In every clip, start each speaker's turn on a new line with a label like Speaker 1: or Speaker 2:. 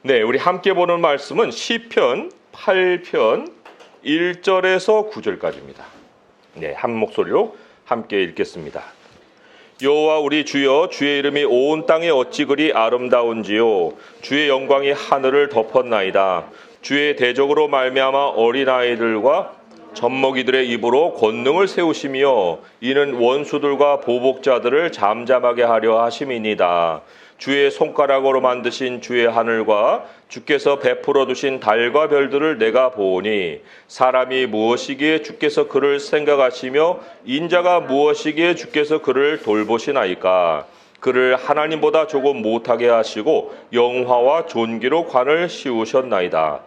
Speaker 1: 네, 우리 함께 보는 말씀은 시편 8편 1절에서 9절까지입니다. 네, 한 목소리로 함께 읽겠습니다. 여호와 우리 주여, 주의 이름이 온 땅에 어찌 그리 아름다운지요. 주의 영광이 하늘을 덮었나이다. 주의 대적으로 말미암아 어린아이들과 젖먹이들의 입으로 권능을 세우시며 이는 원수들과 보복자들을 잠잠하게 하려 하심이니이다. 주의 손가락으로 만드신 주의 하늘과 주께서 베풀어 두신 달과 별들을 내가 보오니 사람이 무엇이기에 주께서 그를 생각하시며 인자가 무엇이기에 주께서 그를 돌보시나이까. 그를 하나님보다 조금 못하게 하시고 영화와 존귀로 관을 씌우셨나이다.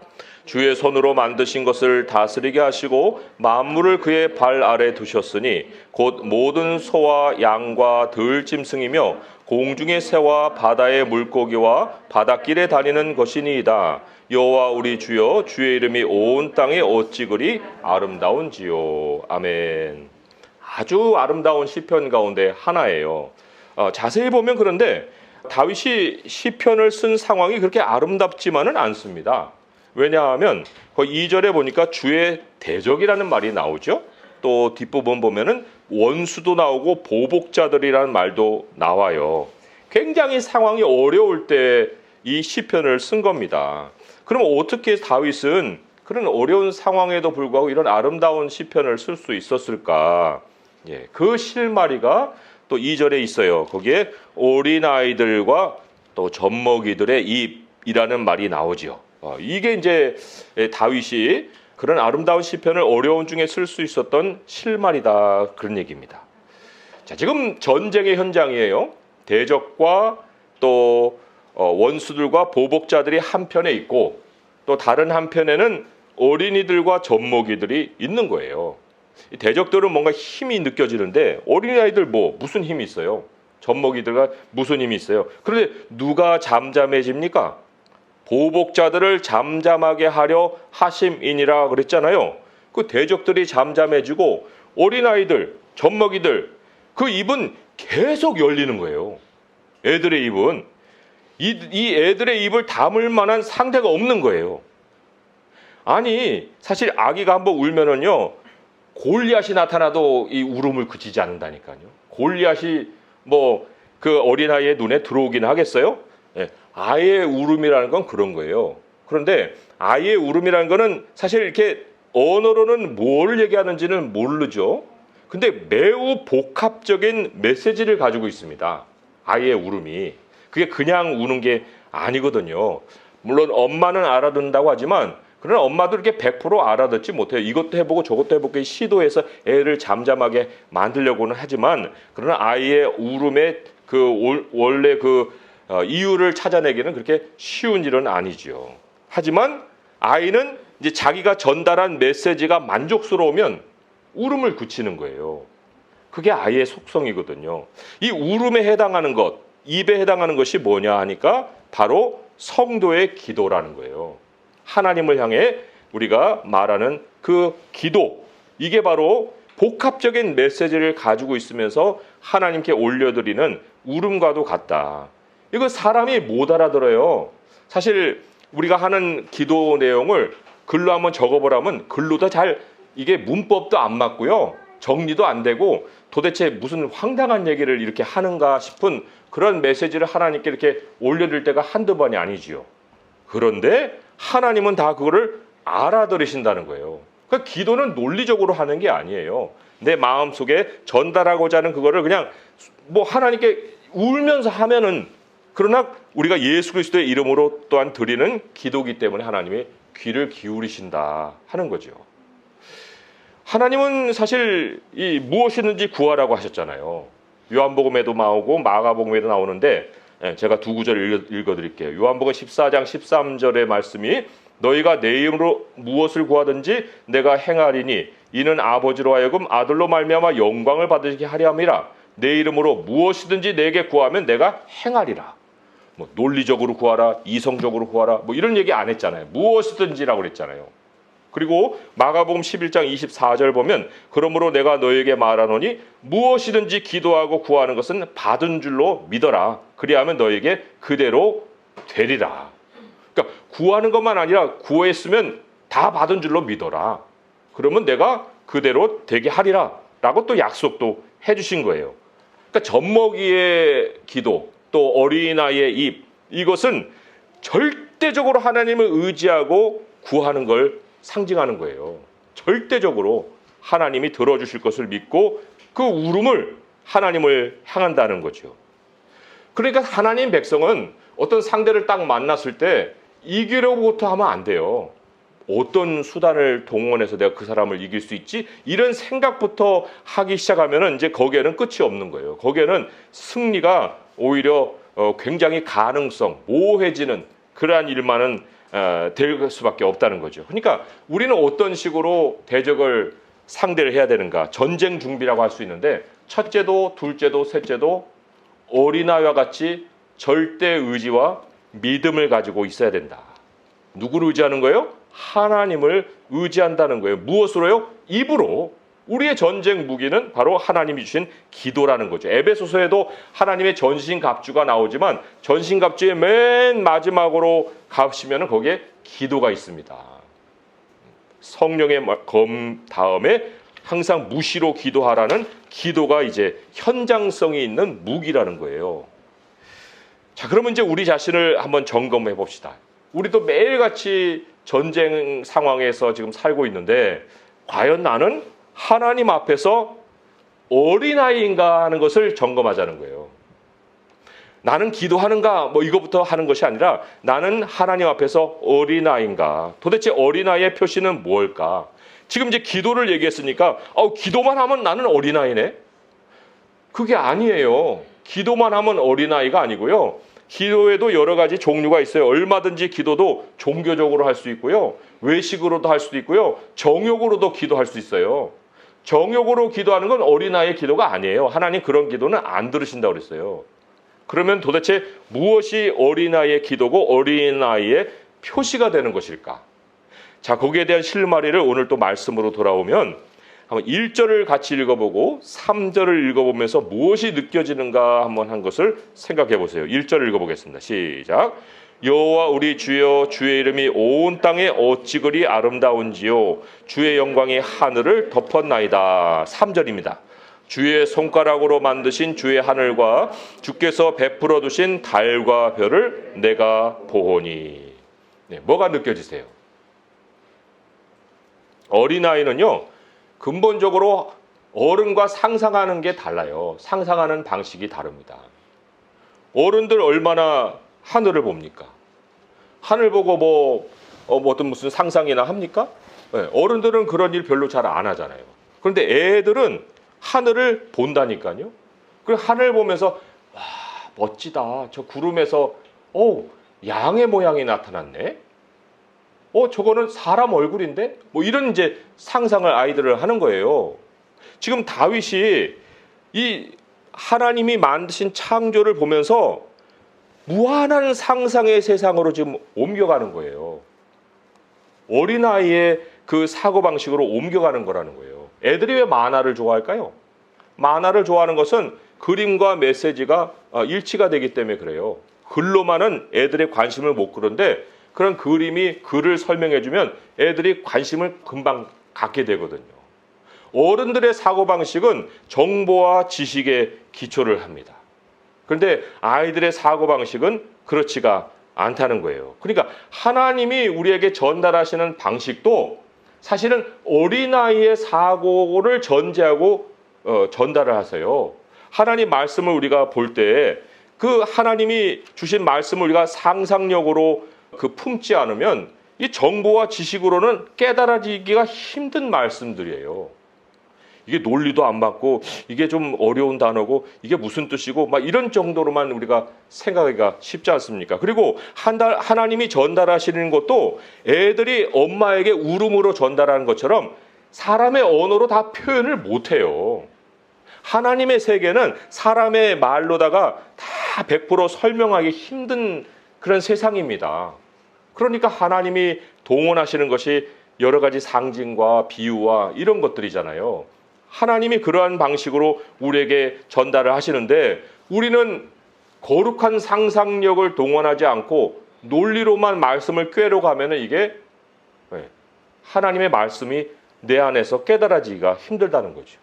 Speaker 1: 주의 손으로 만드신 것을 다스리게 하시고 만물을 그의 발 아래 두셨으니 곧 모든 소와 양과 들짐승이며 공중의 새와 바다의 물고기와 바닷길에 다니는 것이니이다. 여호와 우리 주여, 주의 이름이 온 땅에 어찌 그리 아름다운지요. 아멘. 아주 아름다운 시편 가운데 하나예요. 자세히 보면 그런데 다윗이 시편을 쓴 상황이 그렇게 아름답지만은 않습니다. 왜냐하면 거기 2절에 보니까 주의 대적이라는 말이 나오죠. 또 뒷부분 보면은 원수도 나오고 보복자들이라는 말도 나와요. 굉장히 상황이 어려울 때 이 시편을 쓴 겁니다. 그럼 어떻게 다윗은 그런 어려운 상황에도 불구하고 이런 아름다운 시편을 쓸 수 있었을까? 예, 그 실마리가 또 2절에 있어요. 거기에 어린아이들과 또 젖먹이들의 입이라는 말이 나오죠. 이게 이제 다윗이 그런 아름다운 시편을 어려운 중에 쓸 수 있었던 실마리다, 그런 얘기입니다. 자, 지금 전쟁의 현장이에요. 대적과 또 원수들과 보복자들이 한편에 있고 또 다른 한편에는 어린이들과 젖먹이들이 있는 거예요. 이 대적들은 뭔가 힘이 느껴지는데 어린아이들 무슨 힘이 있어요? 젖먹이들과 무슨 힘이 있어요? 그런데 누가 잠잠해집니까? 보복자들을 잠잠하게 하려 하심이니라 그랬잖아요. 그 대적들이 잠잠해지고 어린아이들, 젖먹이들, 그 입은 계속 열리는 거예요. 애들의 입은. 이 애들의 입을 다물 만한 상대가 없는 거예요. 아니, 사실 아기가 한번 울면은요, 골리앗이 나타나도 이 울음을 그치지 않는다니까요. 골리앗이 그 어린아이의 눈에 들어오긴 하겠어요? 예, 아이의 울음이라는 건 그런 거예요. 그런데 아이의 울음이라는 거는 사실 이렇게 언어로는 뭘 얘기하는지는 모르죠. 근데 매우 복합적인 메시지를 가지고 있습니다. 아이의 울음이. 그게 그냥 우는 게 아니거든요. 물론 엄마는 알아듣는다고 하지만 그러나 엄마도 이렇게 100% 알아듣지 못해요. 이것도 해보고 저것도 해보고 시도해서 애를 잠잠하게 만들려고는 하지만 그러나 아이의 울음의 원래 이유를 찾아내기는 그렇게 쉬운 일은 아니죠. 하지만 아이는 이제 자기가 전달한 메시지가 만족스러우면 울음을 그치는 거예요. 그게 아이의 속성이거든요. 이 울음에 해당하는 것, 입에 해당하는 것이 뭐냐 하니까 바로 성도의 기도라는 거예요. 하나님을 향해 우리가 말하는 그 기도, 이게 바로 복합적인 메시지를 가지고 있으면서 하나님께 올려드리는 울음과도 같다. 이거 사람이 못 알아들어요. 사실 우리가 하는 기도 내용을 글로 한번 적어보라면 글로도 이게 문법도 안 맞고요. 정리도 안 되고 도대체 무슨 황당한 얘기를 이렇게 하는가 싶은 그런 메시지를 하나님께 이렇게 올려드릴 때가 한두 번이 아니지요. 그런데 하나님은 다 그거를 알아들으신다는 거예요. 그러니까 기도는 논리적으로 하는 게 아니에요. 내 마음속에 전달하고자 하는 그거를 그냥 하나님께 울면서 하면은, 그러나 우리가 예수 그리스도의 이름으로 또한 드리는 기도기 때문에 하나님이 귀를 기울이신다 하는 거죠. 하나님은 사실 무엇이든지 구하라고 하셨잖아요. 요한복음에도 나오고 마가복음에도 나오는데 제가 두 구절 읽어드릴게요. 요한복음 14장 13절의 말씀이 너희가 내 이름으로 무엇을 구하든지 내가 행하리니 이는 아버지로 하여금 아들로 말미암아 영광을 받으시게 하려 함이라. 내 이름으로 무엇이든지 내게 구하면 내가 행하리라. 논리적으로 구하라, 이성적으로 구하라, 이런 얘기 안 했잖아요. 무엇이든지라고 그랬잖아요. 그리고 마가복음 11장 24절 보면 그러므로 내가 너에게 말하노니 무엇이든지 기도하고 구하는 것은 받은 줄로 믿어라. 그리하면 너에게 그대로 되리라. 그러니까 구하는 것만 아니라 구했으면 다 받은 줄로 믿어라. 그러면 내가 그대로 되게 하리라 라고 또 약속도 해주신 거예요. 그러니까 젖먹이의 기도, 또 어린아이의 입, 이것은 절대적으로 하나님을 의지하고 구하는 걸 상징하는 거예요. 절대적으로 하나님이 들어주실 것을 믿고 그 울음을 하나님을 향한다는 거죠. 그러니까 하나님 백성은 어떤 상대를 딱 만났을 때 이기려고부터 하면 안 돼요. 어떤 수단을 동원해서 내가 그 사람을 이길 수 있지? 이런 생각부터 하기 시작하면 이제 거기에는 끝이 없는 거예요. 거기에는 승리가 오히려 굉장히 가능성, 모호해지는 그러한 일만은 될 수밖에 없다는 거죠. 그러니까 우리는 어떤 식으로 대적을 상대를 해야 되는가? 전쟁 준비라고 할 수 있는데 첫째도 둘째도 셋째도 어린아이와 같이 절대 의지와 믿음을 가지고 있어야 된다. 누구를 의지하는 거예요? 하나님을 의지한다는 거예요. 무엇으로요? 입으로. 우리의 전쟁 무기는 바로 하나님이 주신 기도라는 거죠. 에베소서에도 하나님의 전신갑주가 나오지만 전신갑주의 맨 마지막으로 가시면 거기에 기도가 있습니다. 성령의 검 다음에 항상 무시로 기도하라는 기도가 이제 현장성이 있는 무기라는 거예요. 자, 그러면 이제 우리 자신을 한번 점검해 봅시다. 우리도 매일같이 전쟁 상황에서 지금 살고 있는데 과연 나는 하나님 앞에서 어린아이인가 하는 것을 점검하자는 거예요. 나는 기도하는가 뭐 이거부터 하는 것이 아니라 나는 하나님 앞에서 어린아이인가. 도대체 어린아이의 표시는 뭘까? 지금 이제 기도를 얘기했으니까 기도만 하면 나는 어린아이네? 그게 아니에요. 기도만 하면 어린아이가 아니고요. 기도에도 여러 가지 종류가 있어요. 얼마든지 기도도 종교적으로 할 수 있고요. 외식으로도 할 수도 있고요. 정욕으로도 기도할 수 있어요. 정욕으로 기도하는 건 어린아이의 기도가 아니에요. 하나님 그런 기도는 안 들으신다고 그랬어요. 그러면 도대체 무엇이 어린아이의 기도고 어린아이의 표시가 되는 것일까? 자, 거기에 대한 실마리를 오늘 또 말씀으로 돌아오면 한번 1절을 같이 읽어보고 3절을 읽어보면서 무엇이 느껴지는가 한번 한 것을 생각해 보세요. 1절 읽어보겠습니다. 시작. 여호와 우리 주여, 주의 이름이 온 땅에 어찌 그리 아름다운지요. 주의 영광이 하늘을 덮었나이다. 3절입니다. 주의 손가락으로 만드신 주의 하늘과 주께서 베풀어 두신 달과 별을 내가 보오니. 네, 뭐가 느껴지세요? 어린아이는요, 근본적으로 어른과 상상하는 게 달라요. 상상하는 방식이 다릅니다. 어른들 얼마나 하늘을 봅니까? 하늘 보고 어떤 무슨 상상이나 합니까? 네, 어른들은 그런 일 별로 잘 안 하잖아요. 그런데 애들은 하늘을 본다니까요. 그 하늘 보면서 와, 멋지다. 저 구름에서 양의 모양이 나타났네. 저거는 사람 얼굴인데? 뭐 이런 이제 상상을 아이들을 하는 거예요. 지금 다윗이 이 하나님이 만드신 창조를 보면서 무한한 상상의 세상으로 지금 옮겨가는 거예요. 어린아이의 그 사고방식으로 옮겨가는 거라는 거예요. 애들이 왜 만화를 좋아할까요? 만화를 좋아하는 것은 그림과 메시지가 일치가 되기 때문에 그래요. 글로만은 애들의 관심을 못 끄는데 그런 그림이 글을 설명해주면 애들이 관심을 금방 갖게 되거든요. 어른들의 사고방식은 정보와 지식에 기초를 합니다. 그런데 아이들의 사고방식은 그렇지가 않다는 거예요. 그러니까 하나님이 우리에게 전달하시는 방식도 사실은 어린아이의 사고를 전제하고 전달을 하세요. 하나님 말씀을 우리가 볼 때 그 하나님이 주신 말씀을 우리가 상상력으로 품지 않으면 이 정보와 지식으로는 깨달아지기가 힘든 말씀들이에요. 이게 논리도 안 맞고 이게 좀 어려운 단어고 이게 무슨 뜻이고 막 이런 정도로만 우리가 생각하기가 쉽지 않습니까? 그리고 하나님이 전달하시는 것도 애들이 엄마에게 울음으로 전달하는 것처럼 사람의 언어로 다 표현을 못해요. 하나님의 세계는 사람의 말로다가 다 100% 설명하기 힘든 그런 세상입니다. 그러니까 하나님이 동원하시는 것이 여러 가지 상징과 비유와 이런 것들이잖아요. 하나님이 그러한 방식으로 우리에게 전달을 하시는데 우리는 거룩한 상상력을 동원하지 않고 논리로만 말씀을 꿰러 가면은 이게 하나님의 말씀이 내 안에서 깨달아지기가 힘들다는 거죠.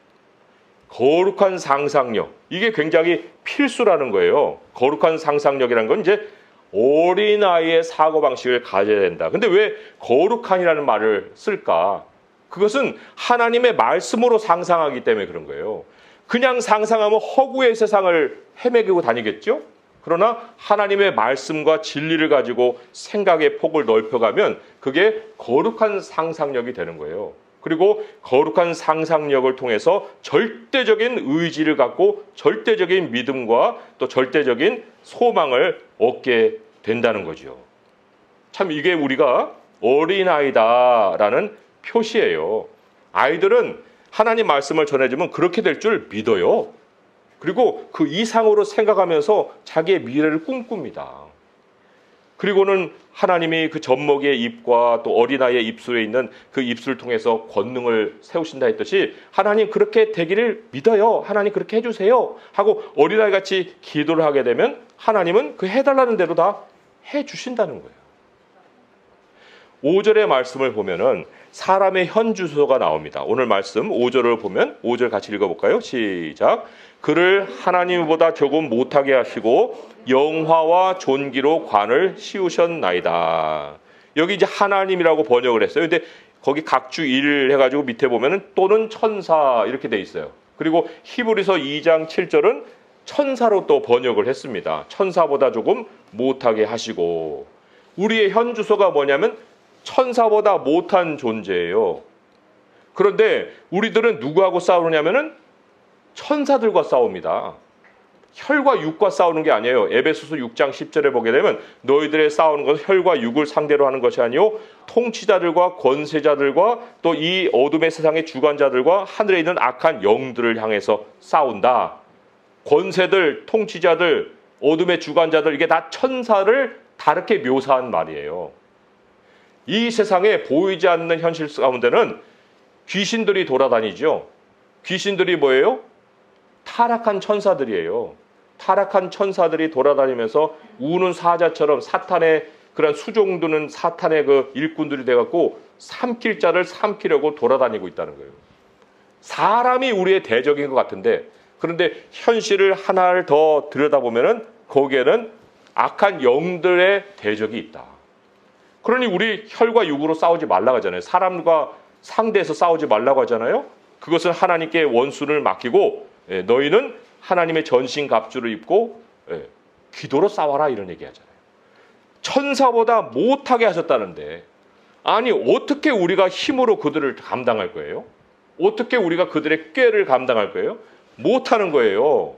Speaker 1: 거룩한 상상력, 이게 굉장히 필수라는 거예요. 거룩한 상상력이라는 건 이제 어린아이의 사고방식을 가져야 된다. 근데 왜 거룩한이라는 말을 쓸까? 그것은 하나님의 말씀으로 상상하기 때문에 그런 거예요. 그냥 상상하면 허구의 세상을 헤매고 다니겠죠? 그러나 하나님의 말씀과 진리를 가지고 생각의 폭을 넓혀가면 그게 거룩한 상상력이 되는 거예요. 그리고 거룩한 상상력을 통해서 절대적인 의지를 갖고 절대적인 믿음과 또 절대적인 소망을 얻게 된다는 거죠. 참 이게 우리가 어린아이다라는 표시예요. 아이들은 하나님 말씀을 전해주면 그렇게 될 줄 믿어요. 그리고 그 이상으로 생각하면서 자기의 미래를 꿈꿉니다. 그리고는 하나님이 그 젖먹이의 입과 또 어린아이의 입술에 있는 그 입술을 통해서 권능을 세우신다 했듯이 하나님 그렇게 되기를 믿어요. 하나님 그렇게 해주세요. 하고 어린아이 같이 기도를 하게 되면 하나님은 그 해달라는 대로 다 해주신다는 거예요. 5절의 말씀을 보면은 사람의 현주소가 나옵니다. 오늘 말씀 5절을 보면 5절 같이 읽어볼까요? 시작. 그를 하나님보다 조금 못하게 하시고 영화와 존귀로 관을 씌우셨나이다. 여기 이제 하나님이라고 번역을 했어요. 근데 거기 각주 1 해가지고 밑에 보면은 또는 천사 이렇게 돼 있어요. 그리고 히브리서 2장 7절은 천사로 또 번역을 했습니다. 천사보다 조금 못하게 하시고, 우리의 현주소가 뭐냐면 천사보다 못한 존재예요. 그런데 우리들은 누구하고 싸우느냐면은 천사들과 싸웁니다. 혈과 육과 싸우는 게 아니에요. 에베소서 6장 10절에 보게 되면 너희들의 싸우는 것은 혈과 육을 상대로 하는 것이 아니요 통치자들과 권세자들과 또 이 어둠의 세상의 주관자들과 하늘에 있는 악한 영들을 향해서 싸운다. 권세들, 통치자들, 어둠의 주관자들, 이게 다 천사를 다르게 묘사한 말이에요. 이 세상에 보이지 않는 현실 가운데는 귀신들이 돌아다니죠. 귀신들이 뭐예요? 타락한 천사들이에요. 타락한 천사들이 돌아다니면서 우는 사자처럼 사탄의 그런 수종드는 사탄의 그 일꾼들이 돼갖고 삼킬 자를 삼키려고 돌아다니고 있다는 거예요. 사람이 우리의 대적인 것 같은데, 그런데 현실을 하나를 더 들여다보면은 거기에는 악한 영들의 대적이 있다. 그러니 우리 혈과 육으로 싸우지 말라고 하잖아요. 사람과 상대해서 싸우지 말라고 하잖아요. 그것은 하나님께 원수를 맡기고 너희는 하나님의 전신갑주를 입고 기도로 싸워라, 이런 얘기 하잖아요. 천사보다 못하게 하셨다는데, 아니 어떻게 우리가 힘으로 그들을 감당할 거예요? 어떻게 우리가 그들의 꾀를 감당할 거예요? 못하는 거예요.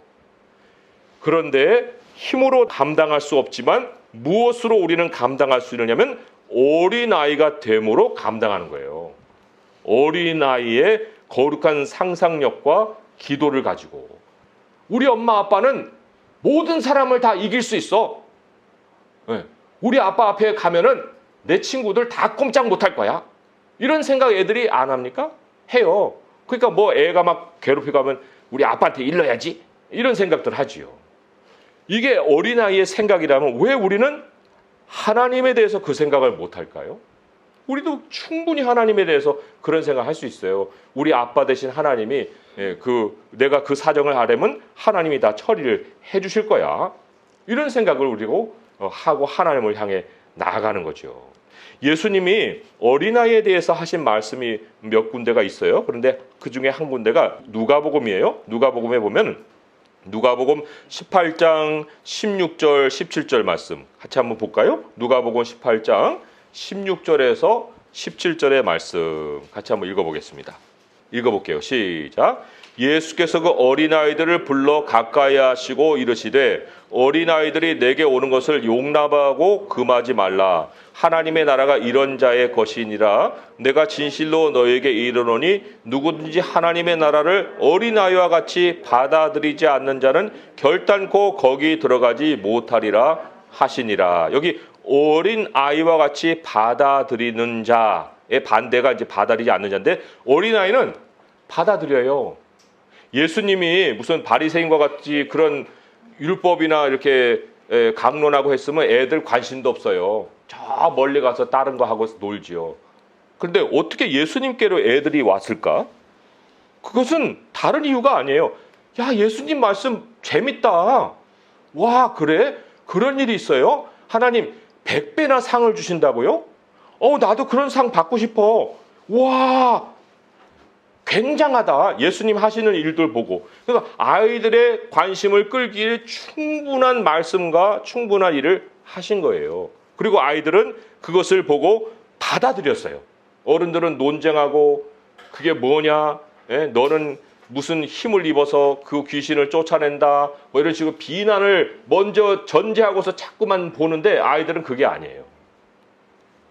Speaker 1: 그런데 힘으로 감당할 수 없지만 무엇으로 우리는 감당할 수 있느냐면 어린아이가 됨으로 감당하는 거예요. 어린아이의 거룩한 상상력과 기도를 가지고 우리 엄마 아빠는 모든 사람을 다 이길 수 있어. 우리 아빠 앞에 가면은 내 친구들 다 꼼짝 못할 거야. 이런 생각 애들이 안 합니까? 해요. 그러니까 뭐 애가 막 괴롭히고 하면 우리 아빠한테 일러야지, 이런 생각들 하지요. 이게 어린아이의 생각이라면 왜 우리는 하나님에 대해서 그 생각을 못할까요? 우리도 충분히 하나님에 대해서 그런 생각을 할 수 있어요. 우리 아빠 대신 하나님이 내가 그 사정을 하려면 하나님이 다 처리를 해 주실 거야. 이런 생각을 우리가 하고 하나님을 향해 나아가는 거죠. 예수님이 어린아이에 대해서 하신 말씀이 몇 군데가 있어요. 그런데 그 중에 한 군데가 누가복음이에요. 누가복음에 보면 누가복음 18장 16절 17절 말씀 같이 한번 볼까요? 누가복음 18장 16절에서 17절의 말씀 같이 한번 읽어보겠습니다. 읽어볼게요. 시작. 예수께서 그 어린아이들을 불러 가까이 하시고 이르시되 어린아이들이 내게 오는 것을 용납하고 금하지 말라. 하나님의 나라가 이런 자의 것이니라. 내가 진실로 너에게 이르노니 누구든지 하나님의 나라를 어린아이와 같이 받아들이지 않는 자는 결단코 거기 들어가지 못하리라 하시니라. 여기 어린아이와 같이 받아들이는 자의 반대가 이제 받아들이지 않는 자인데, 어린아이는 받아들여요. 예수님이 무슨 바리새인과 같이 그런 율법이나 이렇게 강론하고 했으면 애들 관심도 없어요. 저 멀리 가서 다른 거 하고 놀지요. 그런데 어떻게 예수님께로 애들이 왔을까? 그것은 다른 이유가 아니에요. 야, 예수님 말씀 재밌다. 와, 그래? 그런 일이 있어요? 하나님 100배나 상을 주신다고요? 나도 그런 상 받고 싶어. 와, 굉장하다. 예수님 하시는 일들 보고. 그러니까 아이들의 관심을 끌기에 충분한 말씀과 충분한 일을 하신 거예요. 그리고 아이들은 그것을 보고 받아들였어요. 어른들은 논쟁하고 그게 뭐냐? 너는 무슨 힘을 입어서 그 귀신을 쫓아낸다. 뭐 이런 식으로 비난을 먼저 전제하고서 자꾸만 보는데 아이들은 그게 아니에요.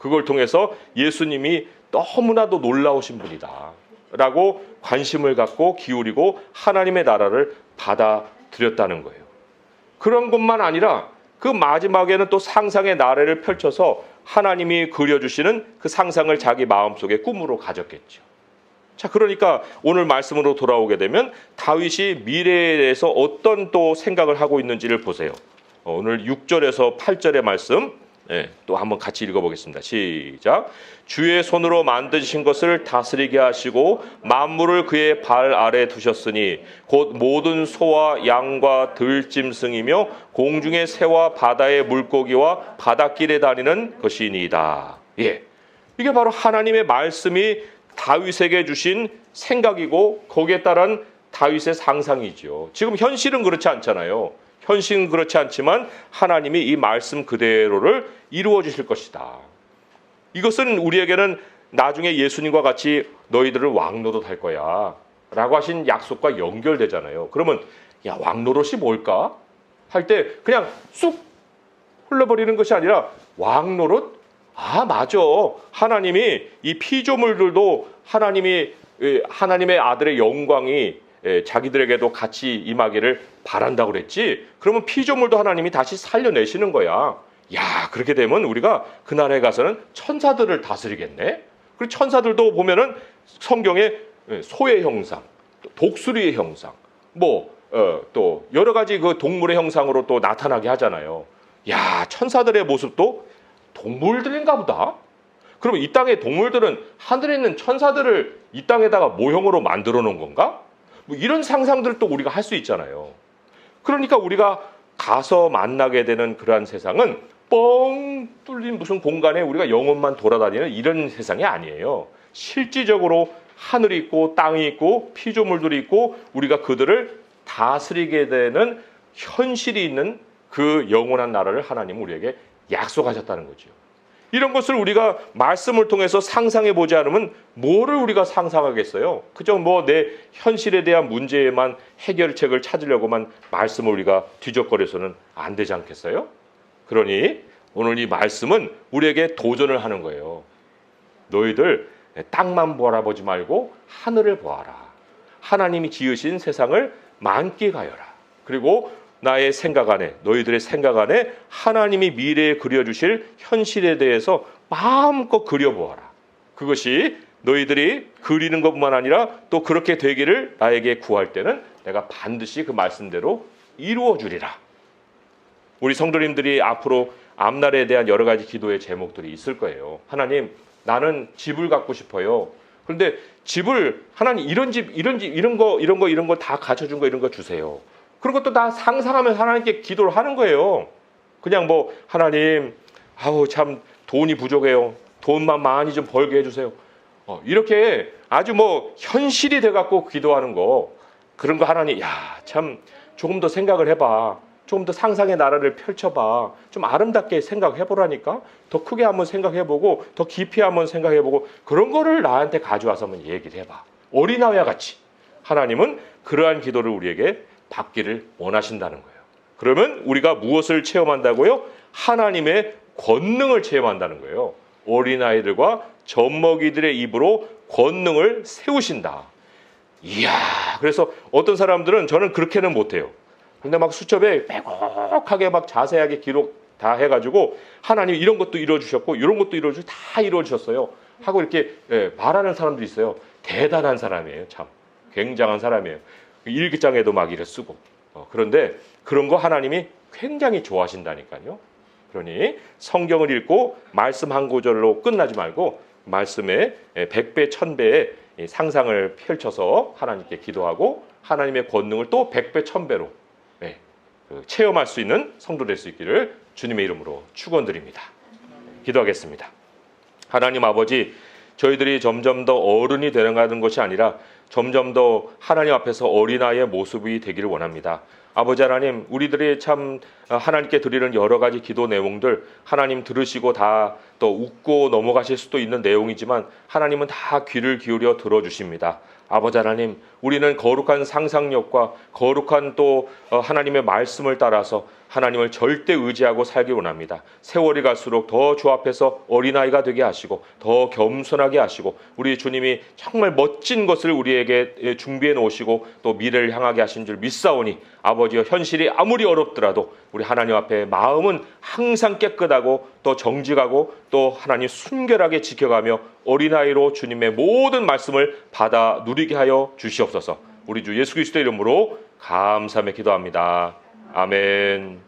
Speaker 1: 그걸 통해서 예수님이 너무나도 놀라우신 분이다 라고 관심을 갖고 기울이고 하나님의 나라를 받아들였다는 거예요. 그런 것만 아니라 그 마지막에는 또 상상의 나래를 펼쳐서 하나님이 그려주시는 그 상상을 자기 마음속에 꿈으로 가졌겠죠. 자, 그러니까 오늘 말씀으로 돌아오게 되면 다윗이 미래에 대해서 어떤 또 생각을 하고 있는지를 보세요. 오늘 6절에서 8절의 말씀 또 한번 같이 읽어보겠습니다. 시작. 주의 손으로 만드신 것을 다스리게 하시고 만물을 그의 발 아래 두셨으니 곧 모든 소와 양과 들짐승이며 공중의 새와 바다의 물고기와 바닷길에 다니는 것이니이다. 예, 이게 바로 하나님의 말씀이 다윗에게 주신 생각이고 거기에 따른 다윗의 상상이죠. 지금 현실은 그렇지 않잖아요. 현실은 그렇지 않지만 하나님이 이 말씀 그대로를 이루어 주실 것이다. 이것은 우리에게는 나중에 예수님과 같이 너희들을 왕노릇 할 거야 라고 하신 약속과 연결되잖아요. 그러면 야, 왕노릇이 뭘까? 할 때 그냥 쑥 흘러버리는 것이 아니라 왕노릇? 아, 맞아. 하나님이 이 피조물들도 하나님의 아들의 영광이 자기들에게도 같이 임하기를 바란다고 그랬지. 그러면 피조물도 하나님이 다시 살려내시는 거야. 야, 그렇게 되면 우리가 그 나라에 가서는 천사들을 다스리겠네. 그리고 천사들도 보면은 성경에 소의 형상, 독수리의 형상, 또 여러 가지 그 동물의 형상으로 또 나타나게 하잖아요. 야, 천사들의 모습도 동물들인가 보다. 그러면 이 땅의 동물들은 하늘에 있는 천사들을 이 땅에다가 모형으로 만들어 놓은 건가? 뭐 이런 상상들을 또 우리가 할 수 있잖아요. 그러니까 우리가 가서 만나게 되는 그러한 세상은 뻥 뚫린 무슨 공간에 우리가 영혼만 돌아다니는 이런 세상이 아니에요. 실질적으로 하늘이 있고 땅이 있고 피조물들이 있고 우리가 그들을 다스리게 되는 현실이 있는 그 영원한 나라를 하나님은 우리에게 약속하셨다는 거죠. 이런 것을 우리가 말씀을 통해서 상상해 보지 않으면 뭐를 우리가 상상하겠어요? 그저 내 현실에 대한 문제에만 해결책을 찾으려고만 말씀을 우리가 뒤적거려서는 안 되지 않겠어요? 그러니 오늘 이 말씀은 우리에게 도전을 하는 거예요. 너희들 땅만 바라보지 말고 하늘을 보아라. 하나님이 지으신 세상을 만끽하여라. 그리고 나의 생각 안에, 너희들의 생각 안에 하나님이 미래에 그려주실 현실에 대해서 마음껏 그려보아라. 그것이 너희들이 그리는 것뿐만 아니라 또 그렇게 되기를 나에게 구할 때는 내가 반드시 그 말씀대로 이루어 주리라. 우리 성도님들이 앞으로 앞날에 대한 여러 가지 기도의 제목들이 있을 거예요. 하나님, 나는 집을 갖고 싶어요. 그런데 집을 하나님 이런 집, 이런 거 다 갖춰준 거 이런 거 주세요. 그런 것도 다 상상하면서 하나님께 기도를 하는 거예요. 그냥 하나님, 참 돈이 부족해요. 돈만 많이 좀 벌게 해주세요. 이렇게 아주 현실이 돼갖고 기도하는 거, 그런 거 하나님, 참 조금 더 생각을 해봐. 조금 더 상상의 나라를 펼쳐봐. 좀 아름답게 생각해보라니까. 더 크게 한번 생각해보고 더 깊이 한번 생각해보고 그런 거를 나한테 가져와서 한번 얘기를 해봐. 어린아이와 같이 하나님은 그러한 기도를 우리에게 받기를 원하신다는 거예요. 그러면 우리가 무엇을 체험한다고요? 하나님의 권능을 체험한다는 거예요. 어린아이들과 젖먹이들의 입으로 권능을 세우신다. 이야, 그래서 어떤 사람들은 저는 그렇게는 못해요. 근데 수첩에 빼곡하게 자세하게 기록 다 해가지고 하나님 이런 것도 이루어주셨고 이런 것도 이루어주셨고 다 이루어주셨어요 하고 이렇게 말하는 사람도 있어요. 대단한 사람이에요. 참 굉장한 사람이에요. 일기장에도 이렇게 쓰고. 그런데 그런 거 하나님이 굉장히 좋아하신다니까요. 그러니 성경을 읽고 말씀 한 구절로 끝나지 말고 말씀에 100배, 1000배의 상상을 펼쳐서 하나님께 기도하고 하나님의 권능을 또 100배, 1000배로 체험할 수 있는 성도 될 수 있기를 주님의 이름으로 축원드립니다. 기도하겠습니다. 하나님 아버지, 저희들이 점점 더 어른이 되어가는 것이 아니라 점점 더 하나님 앞에서 어린아이의 모습이 되기를 원합니다. 아버지 하나님, 우리들이 참 하나님께 드리는 여러 가지 기도 내용들 하나님 들으시고 다 또 웃고 넘어가실 수도 있는 내용이지만 하나님은 다 귀를 기울여 들어주십니다. 아버지 하나님, 우리는 거룩한 상상력과 거룩한 또 하나님의 말씀을 따라서 하나님을 절대 의지하고 살기 원합니다. 세월이 갈수록 더 주 앞에서 어린아이가 되게 하시고 더 겸손하게 하시고 우리 주님이 정말 멋진 것을 우리에게 준비해 놓으시고 또 미래를 향하게 하신 줄 믿사오니 아버지여, 현실이 아무리 어렵더라도 우리 하나님 앞에 마음은 항상 깨끗하고 또 정직하고 또 하나님 순결하게 지켜가며 어린아이로 주님의 모든 말씀을 받아 누리게 하여 주시옵소서. 우리 주 예수 그리스도의 이름으로 감사하며 기도합니다. 아멘.